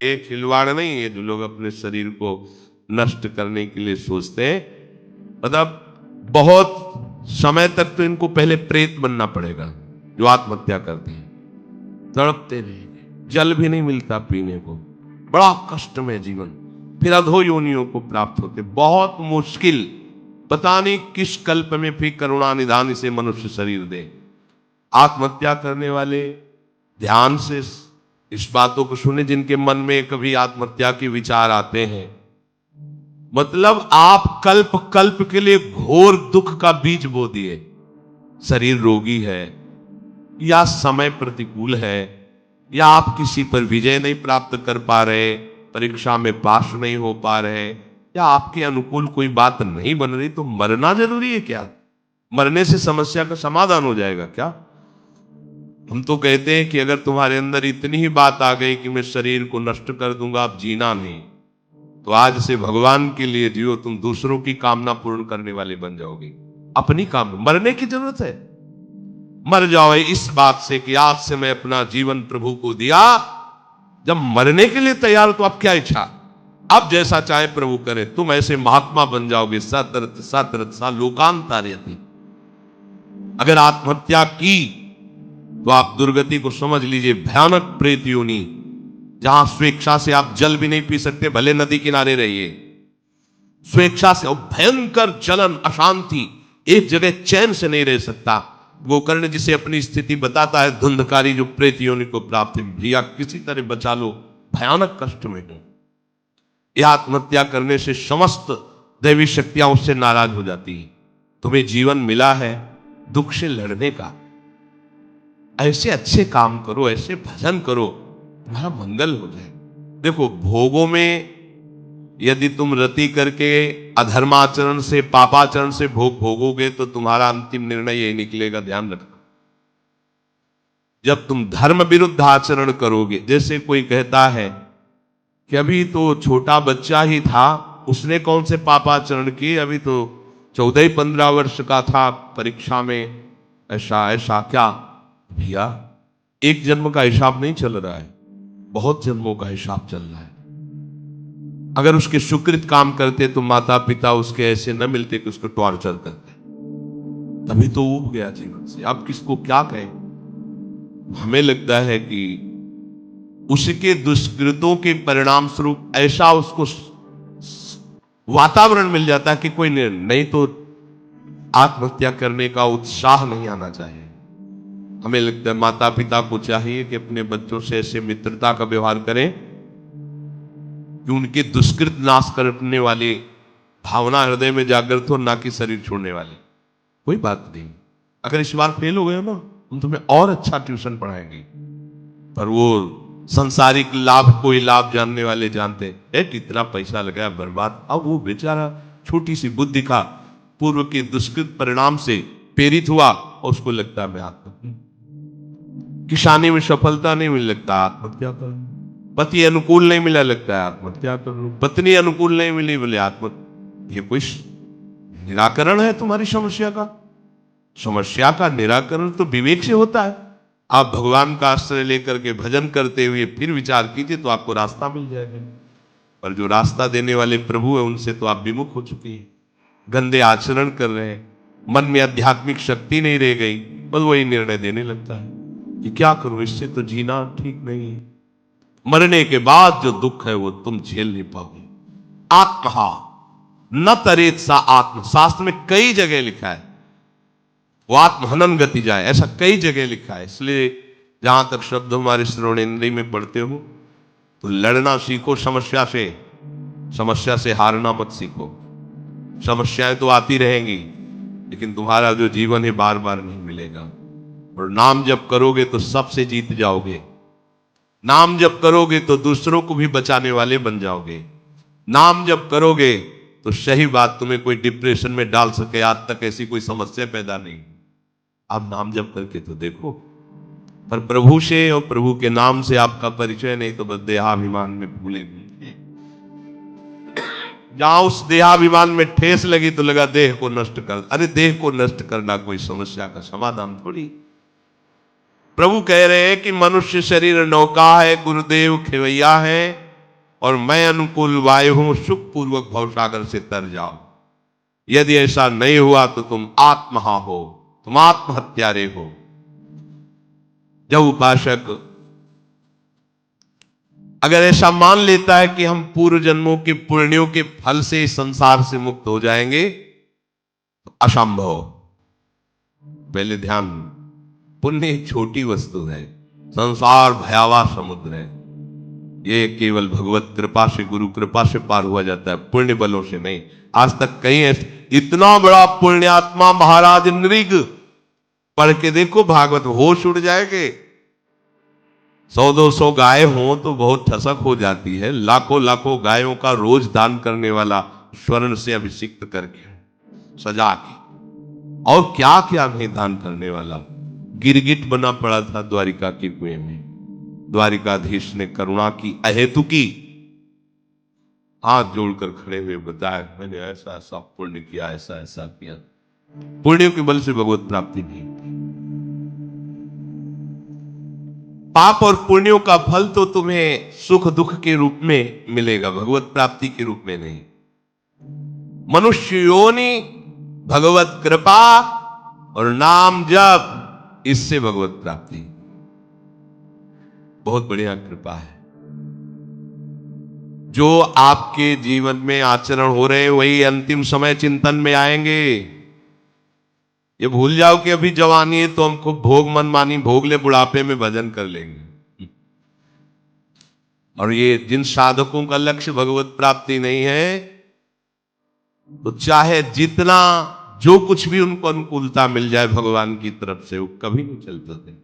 ये खिलवाड़ नहीं है जो लोग अपने शरीर को नष्ट करने के लिए सोचते हैं। मतलब बहुत समय तक तो इनको पहले प्रेत बनना पड़ेगा। जो आत्महत्या करते हैं तड़पते रहेंगे, जल भी नहीं मिलता पीने को, बड़ा कष्ट में जीवन, फिर अधो योनियों को प्राप्त होते, बहुत मुश्किल। पता नहीं किस कल्प में फिर करुणा निधान से मनुष्य शरीर दे। आत्महत्या करने वाले ध्यान से इस बातों को सुने जिनके मन में कभी आत्महत्या के विचार आते हैं। मतलब आप कल्प कल्प के लिए घोर दुख का बीज बो दिए। शरीर रोगी है, या समय प्रतिकूल है, या आप किसी पर विजय नहीं प्राप्त कर पा रहे, परीक्षा में पास नहीं हो पा रहे, या आपके अनुकूल कोई बात नहीं बन रही, तो मरना जरूरी है क्या? मरने से समस्या का समाधान हो जाएगा क्या? हम तो कहते हैं कि अगर तुम्हारे अंदर इतनी ही बात आ गई कि मैं शरीर को नष्ट कर दूंगा, अब जीना नहीं, तो आज से भगवान के लिए जियो, तुम दूसरों की कामना पूर्ण करने वाले बन जाओगे। अपनी काम मरने की जरूरत है, मर जाओ इस बात से कि आज से मैं अपना जीवन प्रभु को दिया। जब मरने के लिए तैयार हो तो अब क्या इच्छा, अब जैसा चाहे प्रभु करे, तुम ऐसे महात्मा बन जाओगे। सतरत सतरत सा लोकांतार्यति। अगर आत्महत्या की तो आप दुर्गति को समझ लीजिए, भयानक प्रेत योनि, जहां स्वेच्छा से आप जल भी नहीं पी सकते, भले नदी किनारे रहिए, स्वेच्छा से, और भयंकर जलन, अशांति, एक जगह चैन से नहीं रह सकता। गोकर्ण जिसे अपनी स्थिति बताता है, धुंधकारी जो प्रेत योनि को प्राप्त है, भैया किसी तरह बचा लो, भयानक कष्ट में है। यह आत्महत्या करने से समस्त दैवी शक्तियां उससे नाराज हो जाती है। तुम्हें जीवन मिला है दुख से लड़ने का, ऐसे अच्छे काम करो, ऐसे भजन करो, तुम्हारा मंगल हो जाए। देखो, भोगों में यदि तुम रति करके अधर्माचरण से, पापाचरण से भोग भोगोगे तो तुम्हारा अंतिम निर्णय यही निकलेगा, ध्यान रखना। जब तुम धर्म विरुद्ध आचरण करोगे, जैसे कोई कहता है कि अभी तो छोटा बच्चा ही था, उसने कौन से पापाचरण किए, अभी तो 14-15 वर्ष का था, परीक्षा में ऐसा ऐसा, क्या भैया, एक जन्म का हिसाब नहीं चल रहा है, बहुत जन्मों का हिसाब चल रहा है। अगर उसके सुकृत काम करते तो माता पिता उसके ऐसे न मिलते कि उसको टॉर्चर करते, तभी तो ऊब गया जीवन से। अब किसको क्या कहे। हमें लगता है कि उसके दुष्कृतों के परिणाम स्वरूप ऐसा उसको वातावरण मिल जाता है कि कोई नहीं तो आत्महत्या करने का उत्साह नहीं आना चाहिए। हमें लगता है माता पिता को चाहिए कि अपने बच्चों से ऐसे मित्रता का व्यवहार करें कि उनके दुष्कृत नाश करने वाली भावना हृदय में जागृत हो, ना कि शरीर छोड़ने वाली। कोई बात नहीं, अगर इस बार फेल हो गए ना, हम तुम्हें और अच्छा ट्यूशन पढ़ाएंगे। पर वो संसारिक लाभ, कोई लाभ जानने वाले जानते हैं, कितना पैसा लगाया बर्बाद। अब वो बेचारा छोटी सी बुद्धि का पूर्व के दुष्कृत परिणाम से प्रेरित हुआ और उसको लगता है मैं आत्महत्या, किसानी में सफलता नहीं मिल लगता आत्महत्या कर, पति अनुकूल नहीं मिला लगता है आत्महत्या कर लो, पत्नी अनुकूल नहीं मिली बोले आत्महत्या। ये कोई निराकरण है तुम्हारी समस्या का? समस्या का निराकरण तो विवेक से होता है। आप भगवान का आश्रय लेकर के भजन करते हुए फिर विचार कीजिए तो आपको रास्ता मिल जाएगा। पर जो रास्ता देने वाले प्रभु है उनसे तो आप विमुख हो चुकी है, गंदे आचरण कर रहे हैं, मन में आध्यात्मिक शक्ति नहीं रह गई, बस वही निर्णय देने लगता है कि क्या करूं, इससे तो जीना ठीक नहीं है। मरने के बाद जो दुख है वो तुम झेल नहीं पाओगे। आत्मा न तरेत सा आत्म, शास्त्र में कई जगह लिखा है वो आत्महनन गति जाए, ऐसा कई जगह लिखा है। इसलिए जहां तक शब्द हमारे श्रवणेन्द्रिय में पढ़ते हो तो लड़ना सीखो समस्या से, समस्या से हारना मत सीखो। समस्याएं तो आती रहेंगी, लेकिन तुम्हारा जो जीवन है बार बार नहीं मिलेगा। और नाम जप करोगे तो सबसे जीत जाओगे, नाम जप करोगे तो दूसरों को भी बचाने वाले बन जाओगे, नाम जप करोगे तो सही बात, तुम्हें कोई डिप्रेशन में डाल सके आज तक ऐसी कोई समस्या पैदा नहीं। आप नाम जप करके तो देखो। पर प्रभु से और प्रभु के नाम से आपका परिचय नहीं तो बस देहाभिमान में भूले। जहां उस देहाभिमान में ठेस लगी तो लगा देह को नष्ट कर। अरे देह को नष्ट करना कोई समस्या का समाधान थोड़ी। प्रभु कह रहे हैं कि मनुष्य शरीर नौका है, गुरुदेव खेवैया है, और मैं अनुकूल वायु हूं, सुख पूर्वक भवसागर से तर जाओ। यदि ऐसा नहीं हुआ तो तुम आत्महा हो, तुम आत्महत्यारे हो। जब उपासक अगर ऐसा मान लेता है कि हम पूर्व जन्मों के पुण्यों के फल से इस संसार से मुक्त हो जाएंगे, तो असंभव। पहले ध्यान, पुण्य एक छोटी वस्तु है, संसार भयावह समुद्र है। ये केवल भगवत कृपा से, गुरु कृपा से पार हुआ जाता है, पुण्य बलों से नहीं। आज तक कहीं ऐसे इतना बड़ा पुण्यात्मा महाराज नृग, पढ़ के देखो भागवत, होश उड़ जाएंगे। 100-200 गाय हो तो बहुत ठसक हो जाती है, लाखों लाखों गायों का रोज दान करने वाला, स्वर्ण से अभिषिक्त करके सजा के, और क्या क्या नहीं दान करने वाला। गिरगिट बना पड़ा था द्वारिका के कुएं में, द्वारिकाधीश ने करुणा की, अहेतु की, हाथ जोड़कर खड़े हुए बताया, मैंने ऐसा ऐसा पुण्य किया, ऐसा ऐसा किया। पुण्य के बल से भगवत प्राप्ति नहीं। पाप और पुण्यों का फल तो तुम्हें सुख दुख के रूप में मिलेगा, भगवत प्राप्ति के रूप में नहीं। मनुष्य योनि, भगवत कृपा और नाम जप, इससे भगवत प्राप्ति। बहुत बढ़िया कृपा है। जो आपके जीवन में आचरण हो रहे हैं वही अंतिम समय चिंतन में आएंगे। ये भूल जाओ कि अभी जवानी है तो हमको भोग मनमानी भोग ले, बुढ़ापे में भजन कर लेंगे। और ये जिन साधकों का लक्ष्य भगवत प्राप्ति नहीं है, तो चाहे जितना जो कुछ भी उनको अनुकूलता मिल जाए भगवान की तरफ से, वो कभी नहीं चल पाते।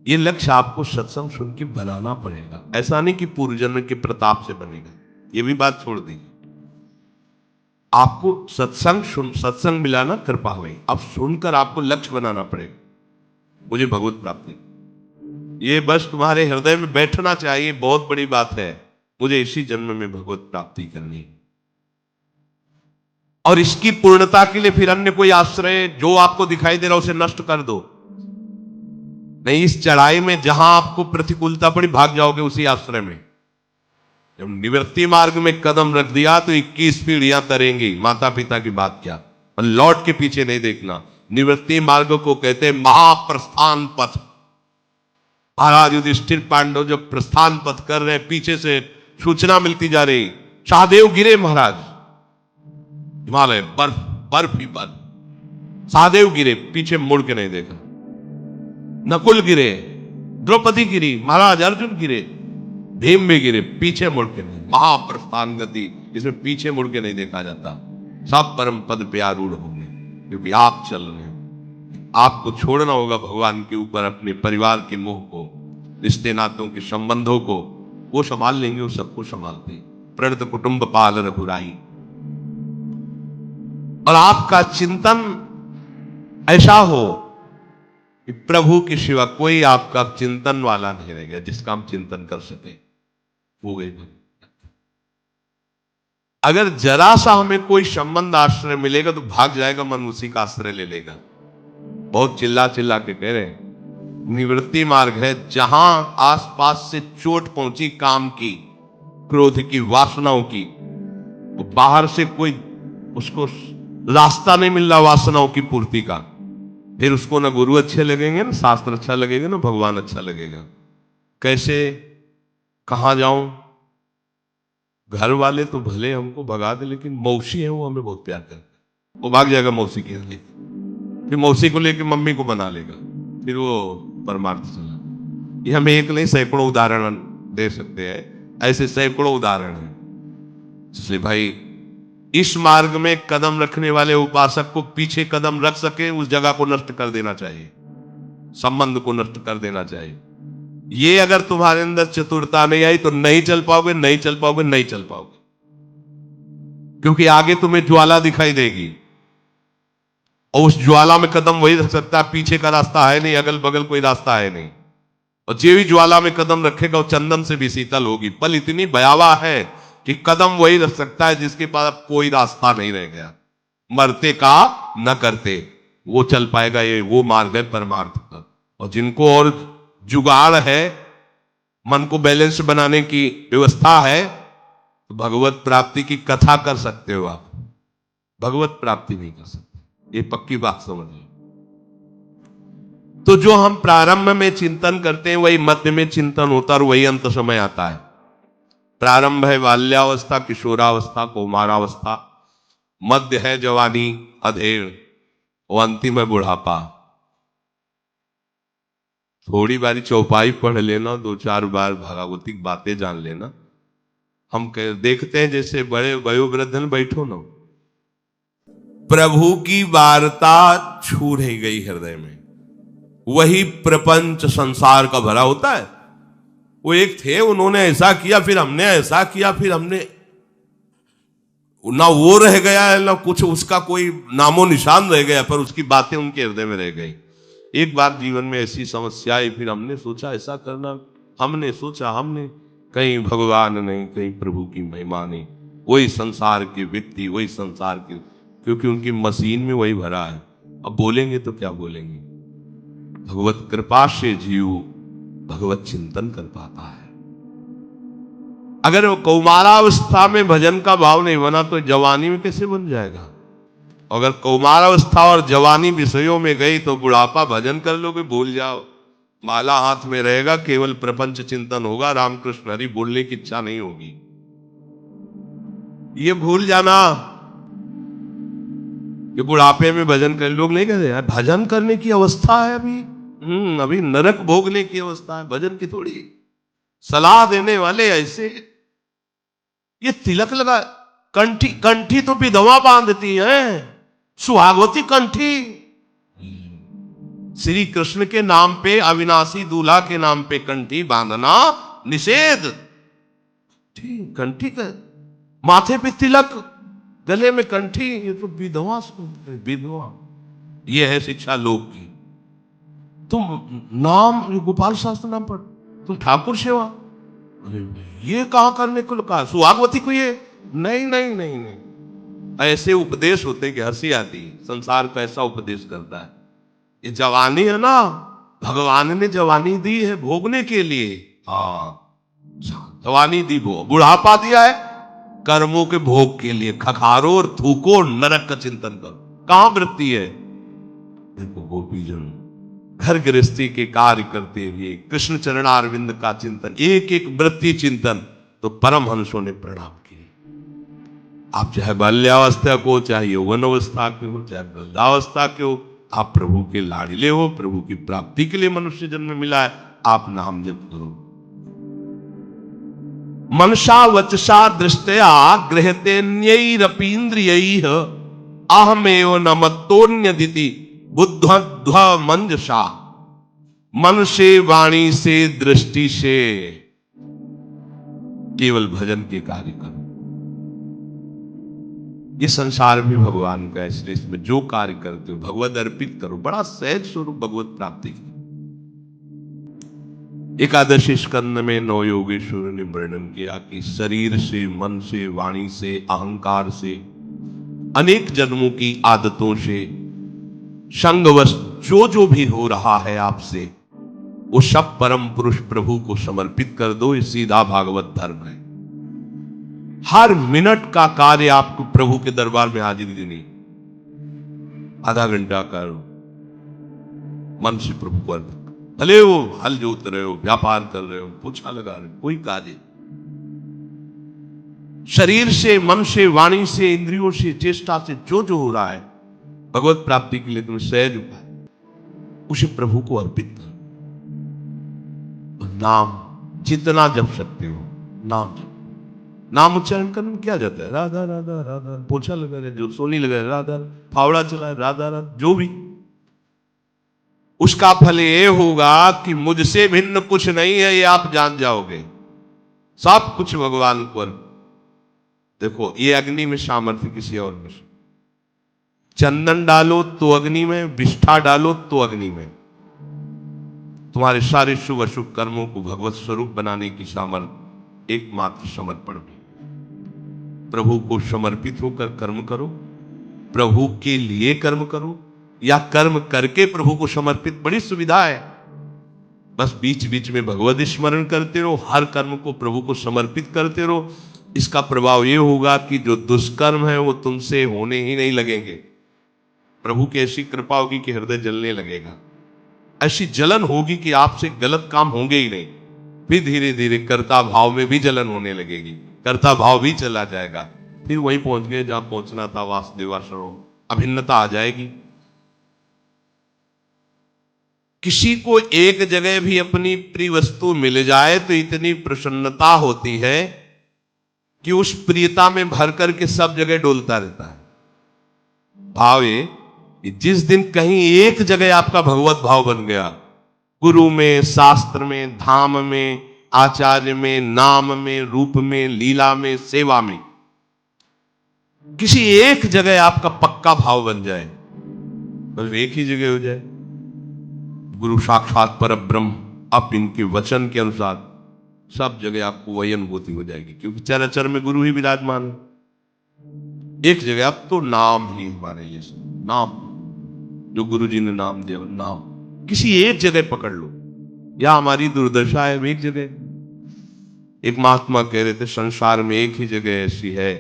ये लक्ष्य आपको सत्संग सुन के बनाना पड़ेगा, ऐसा नहीं कि पूर्व जन्म के प्रताप से बनेगा। ये भी बात छोड़ दीजिए। आपको सत्संग मिला ना, कृपा हुई, अब सुनकर आपको लक्ष्य बनाना पड़ेगा, मुझे भगवत प्राप्ति। ये बस तुम्हारे हृदय में बैठना चाहिए, बहुत बड़ी बात है, मुझे इसी जन्म में भगवत प्राप्ति करनी है। और इसकी पूर्णता के लिए फिर अन्य कोई आश्रय जो आपको दिखाई दे रहा उसे नष्ट कर दो। नहीं, इस चढ़ाई में जहां आपको प्रतिकूलता पड़ी भाग जाओगे उसी आश्रय में। जब निवृत्ति मार्ग में कदम रख दिया तो 21 पीढ़ियां तरेंगी, माता पिता की बात क्या, और लौट के पीछे नहीं देखना। निवृत्ति मार्ग को कहते हैं महाप्रस्थान पथ। महाराज युधिष्ठिर पांडव जब प्रस्थान पथ कर रहे, पीछे से सूचना मिलती जा रही, सहदेव गिरे महाराज, हिमालय बर्फ बर्फ ही बर्फ, सहदेव गिरे, पीछे मुड़ के नहीं देखा। नकुल गिरे, द्रौपदी गिरी, महाराज अर्जुन गिरे, भीम भी गिरे, पीछे मुड़ के नहीं। महाप्रस्थान गति, इसमें पीछे मुड़ के नहीं देखा जाता। सब परम पद पे आरूढ़ होंगे, क्योंकि आप चल रहे हैं। आपको छोड़ना होगा भगवान के ऊपर अपने परिवार के मोह को, रिश्ते नातों के संबंधों को। वो संभाल लेंगे, वो सबको संभालते हैं। प्रणत कुटुंब पाल रघुराई। और आपका चिंतन ऐसा हो कि प्रभु के सिवा कोई आपका चिंतन वाला नहीं रह गया जिसका हम चिंतन कर सके, हो गई। अगर जरा सा हमें कोई संबंध आश्रय मिलेगा तो भाग जाएगा मन, उसी का आश्रय ले लेगा। बहुत चिल्ला चिल्ला के कह रहे, निवृत्ति मार्ग है, जहां आसपास से चोट पहुंची काम की, क्रोध की, वासनाओं की, वो बाहर से कोई उसको रास्ता नहीं मिल रहा वासनाओं की पूर्ति का, फिर उसको ना गुरु अच्छे लगेंगे, ना शास्त्र अच्छा लगेगा, ना भगवान अच्छा लगेगा। कैसे, कहां जाऊं? घर वाले तो भले हमको भगा दे, लेकिन मौसी है वो हमें बहुत प्यार करते, वो भाग जाएगा मौसी के लिए, फिर मौसी को लेकर मम्मी को बना लेगा, फिर वो परमार्थ चला। ये हम एक नहीं सैकड़ों उदाहरण दे सकते हैं, ऐसे सैकड़ों उदाहरण हैं। इसलिए भाई, इस मार्ग में कदम रखने वाले उपासक को पीछे कदम रख सके उस जगह को नष्ट कर देना चाहिए, संबंध को नष्ट कर देना चाहिए। ये अगर तुम्हारे अंदर चतुरता नहीं आई तो नहीं चल पाओगे, नहीं चल पाओगे, नहीं चल पाओगे। क्योंकि आगे तुम्हें ज्वाला दिखाई देगी, और उस ज्वाला में कदम वही रख सकता है, पीछे का रास्ता है नहीं, अगल बगल कोई रास्ता है नहीं। और जो भी ज्वाला में कदम रखेगा वो चंदन से भी शीतल होगी। पल इतनी भयावह है कि कदम वही रख सकता है जिसके पास कोई रास्ता नहीं रह गया। मरते का न करते, वो चल पाएगा। ये वो मार्ग है परमार्थ का। और जिनको और जुगाड़ है, मन को बैलेंस बनाने की व्यवस्था है तो भगवत प्राप्ति की कथा कर सकते हो आप, भगवत प्राप्ति नहीं कर सकते, ये पक्की बात समझिए। तो जो हम प्रारंभ में चिंतन करते हैं वही मध्य में चिंतन होता है और वही अंत समय आता है। प्रारंभ है बाल्यावस्था, किशोरावस्था, कौमारावस्था, मध्य है जवानी, अधेड़, और अंतिम है बुढ़ापा। थोड़ी बारी चौपाई पढ़ लेना, 2-4 बार भागवतिक बातें जान लेना, हम देखते हैं जैसे बड़े वयोवृद्धन बैठो ना, प्रभु की वार्ता छू रही गई हृदय में, वही प्रपंच संसार का भरा होता है। वो एक थे, उन्होंने ऐसा किया, फिर हमने ऐसा किया, फिर हमने, ना वो रह गया है ना कुछ उसका कोई नामो निशान रह गया, पर उसकी बातें उनके हृदय में रह गई। एक बार जीवन में ऐसी समस्या आई, फिर हमने सोचा ऐसा करना, हमने सोचा, हमने, कहीं भगवान नहीं, कहीं प्रभु की महिमा नहीं, वही संसार के व्यक्ति, वही संसार के, क्योंकि उनकी मशीन में वही भरा है। अब बोलेंगे तो क्या बोलेंगे। भगवत कृपा से जीव भगवत चिंतन कर पाता है। अगर वो कौमारावस्था में भजन का भाव नहीं बना तो जवानी में कैसे बन जाएगा। अगर कौमारावस्था और जवानी विषयों में गई तो बुढ़ापा भजन कर लोगे, भूल जाओ, माला हाथ में रहेगा, केवल प्रपंच चिंतन होगा, रामकृष्ण हरि बोलने की इच्छा नहीं होगी। ये भूल जाना कि बुढ़ापे में भजन कर, लोग नहीं कहते यार भजन करने की अवस्था है अभी, अभी नरक भोगने की अवस्था है, भजन की थोड़ी। सलाह देने वाले ऐसे, ये तिलक लगा, कंठी, कंठी तो विधवा बांधती है, सुहागवती कंठी। श्री कृष्ण के नाम पे, अविनाशी दूल्हा के नाम पे कंठी बांधना निषेध। ठीक, कंठी का माथे पे तिलक, गले में कंठी, ये तो विधवा, विधवा। ये है शिक्षा लोक की। तुम नाम गोपाल शास्त्र नाम पढ़, तुम ठाकुर सेवा, ये कहां करने को कहा, सुहागवती को ये नहीं नहीं नहीं नहीं। ऐसे उपदेश होते कि हंसी आती, संसार का ऐसा उपदेश करता है। ये जवानी है ना, भगवान ने जवानी दी है भोगने के लिए। हाँ, जवानी दी, बुढ़ापा दिया है कर्मों के भोग के लिए। खखारो और थूको, नरक का चिंतन करो। कहां वृत्ति है। देखो गोपीजन घर गृहस्थी के कार्य करते हुए कृष्ण चरणारविंद का चिंतन, एक एक वृत्ति चिंतन, तो परमहंसों ने प्रणाम किए। आप चाहे बाल्यावस्था को, चाहे यौवन अवस्था के हो, चाहे वृद्धावस्था के हो, आप प्रभु के लाडले हो, प्रभु की प्राप्ति के लिए मनुष्य जन्म मिला है, आप नाम जप करो। मनसा वचसा दृष्टया गृहतेन्यैरपीन्द्रियैः अहमेव न मत्तोन्यदिति बुद्ध्वा मंजसा। मन से, वाणी से, दृष्टि से केवल भजन के कार्य करो। ये संसार भी भगवान का, इसलिए इसमें जो कार्य करते हो भगवत अर्पित करो। बड़ा सहज स्वरूप भगवत प्राप्ति की। एकादशी स्कंद में 9 योगेश्वर ने वर्णन किया कि शरीर से, मन से, वाणी से, अहंकार से, अनेक जन्मों की आदतों से, संगवश जो जो भी हो रहा है आपसे, वो सब परम पुरुष प्रभु को समर्पित कर दो। ये सीधा भागवत धर्म है। हर मिनट का कार्य आपको प्रभु के दरबार में हाजिरी देनी। आधा घंटा करो, मन से प्रभु को अर्पित, भले वो हल जोत रहे हो, व्यापार कर रहे हो, पोछा लगा रहे हो, कोई कार्य, शरीर से, मन से, वाणी से, इंद्रियों से, चेष्टा से जो जो हो रहा है भगवत प्राप्ति के लिए तुम्हें सहज उपाय, उसे प्रभु को अर्पित करो। नाम जितना जप सकते हो नाम जप। नाम उच्चारण करने में क्या जाता है, राधा राधा राधा, पोछा लगा रहे, जो सोनी लगा रहे राधा, फावड़ा चला राधा राधा, जो भी, उसका फल ये होगा कि मुझसे भिन्न कुछ नहीं है, ये आप जान जाओगे। सब कुछ भगवान को। देखो ये अग्नि में सामर्थ्य किसी और में, चंदन डालो तो अग्नि में, विष्ठा डालो तो अग्नि में। तुम्हारे सारे शुभ अशुभ कर्मों को भगवत स्वरूप बनाने की सामर्थ्य एकमात्र समर्पण में। प्रभु को समर्पित होकर कर्म करो, प्रभु के लिए कर्म करो, या कर्म करके प्रभु को समर्पित, बड़ी सुविधा है। बस बीच बीच में भगवत स्मरण करते रहो, हर कर्म को प्रभु को समर्पित करते रहो। इसका प्रभाव ये होगा कि जो दुष्कर्म है वो तुमसे होने ही नहीं लगेंगे। प्रभु की ऐसी कृपा होगी कि हृदय जलने लगेगा, ऐसी जलन होगी कि आपसे गलत काम होंगे ही नहीं। फिर धीरे धीरे कर्ता भाव में भी जलन होने लगेगी, कर्ता भाव भी चला जाएगा। फिर वहीं पहुंच गए जहां पहुंचना था, वासुदेवाश्रम। अभिन्नता आ जाएगी। किसी को एक जगह भी अपनी प्रिय वस्तु मिल जाए तो इतनी प्रसन्नता होती है कि उस प्रियता में भर करके सब जगह डोलता रहता है। भाव ये कि जिस दिन कहीं एक जगह आपका भगवत भाव बन गया, गुरु में, शास्त्र में, धाम में, आचार्य में, नाम में, रूप में, लीला में, सेवा में, किसी एक जगह आपका पक्का भाव बन जाए, बस एक ही जगह हो जाए, गुरु साक्षात पर ब्रह्म, अब इनके वचन के अनुसार सब जगह आपको वही अनुभूति हो जाएगी, क्योंकि चराचर में गुरु ही विराजमान है। एक जगह आप तो नाम ही हमारे, ये नाम जो गुरु जी ने नाम दिया, नाम किसी एक जगह पकड़ लो। या हमारी दुर्दशा है, एक जगह। एक महात्मा कह रहे थे, संसार में एक ही जगह ऐसी है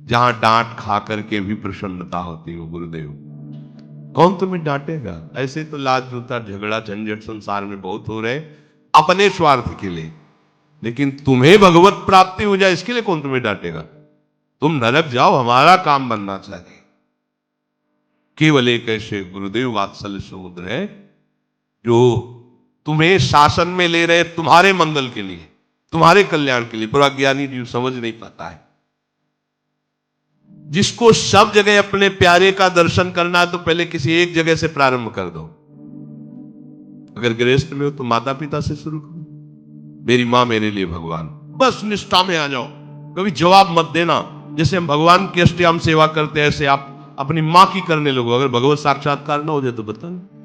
जहां डांट खा करके भी प्रसन्नता होती हो, गुरुदेव। कौन तुम्हें डांटेगा? ऐसे तो लाज जूता झगड़ा झंझट संसार में बहुत हो रहे अपने स्वार्थ के लिए, लेकिन तुम्हें भगवत प्राप्ति हो जाए इसके लिए कौन तुम्हें डांटेगा? तुम नरक जाओ, हमारा काम बनना चाहिए। केवल एक ऐसे गुरुदेव वात्सल्य समुद्र है जो तुम्हें शासन में ले रहे, तुम्हारे मंगल के लिए, तुम्हारे कल्याण के लिए। पर अज्ञानी जीव समझ नहीं पाता है। जिसको सब जगह अपने प्यारे का दर्शन करना है तो पहले किसी एक जगह से प्रारंभ कर दो। अगर गृहस्थ में हो तो माता पिता से शुरू करो। मेरी मां मेरे लिए भगवान, बस निष्ठा में आ जाओ। कभी जवाब मत देना। जैसे हम भगवान की अष्टयाम सेवा करते हैं, ऐसे आप अपनी मां की करने लगो। अगर भगवत साक्षात्कार ना हो जाए तो बताना।